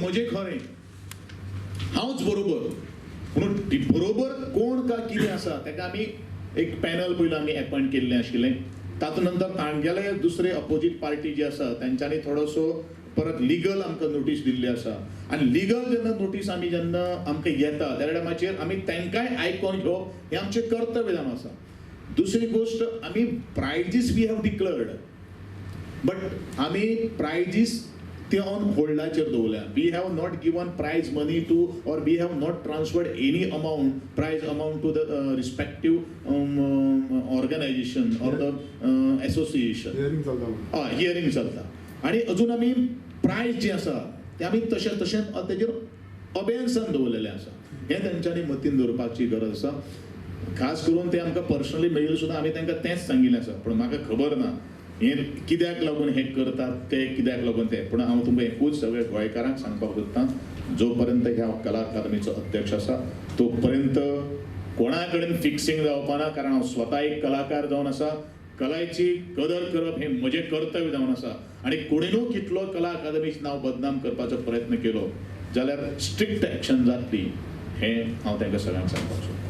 म्हजें खरें, हांवच बरोबर. म्हणून बरोबर कोण का कितें आसा तेका आमी एक पॅनल पयलो आमी अपॉयंट केल्लें आशिल्लें. तातूंत नंतर तांगेले दुसरे अपोजीट पार्टी जे आसा तांच्यांनी थोडोसो परत लिगल आमकां नोटीस दिल्ली आसा. आनी लिगल जेन्ना नोटीस आमी जेन्ना आमकां येता त्या टायमाचेर आमी तांकांय आयकोन घेवप हें आमचें कर्तव्य जावन आसा. दुसरी गोश्ट, आमी prizes we have declared, but आमी प्रायजीस ते ऑन होल्डाचेर दवरल्या. We have not given prize money to, or we have not transferred any amount, prize amount to the respective organisation or the association. Hearing चलता. आनी अजून आमी prize जे आसा ते आमी तशेंच तेजेर अबेन्सान दवरलेलें आसा. हें तेंच्यांनी मतीन दवरपाची गरज आसा. खास करून ते आमकां पर्सनली मेळिल्ले सुद्दां आमी तांकां तेंच सांगिल्लें आसा. पूण म्हाका खबर ना हें कित्याक लागून हें करतात ते, कित्याक लागून ते. पूण हांव तुमकां एकूच सगळ्या गोंयकारांक सांगपाक सोदतां, जो पर्यंत ह्या कला अकादमीचो अध्यक्ष आसा तो पर्यंत कोणा कडेन फिक्सिंग जावपाना. कारण हांव स्वता एक कलाकार जावन आसा. कलाची कदर करप हें म्हजें कर्तव्य जावन आसा. आनी कोणीनूय कितलो कला अकादमीचें नांव बदनाम करपाचो प्रयत्न केलो जाल्यार स्ट्रिक्ट एक्शन जातली हें हांव तांकां सगळ्यांक सांगपाक सोदतां.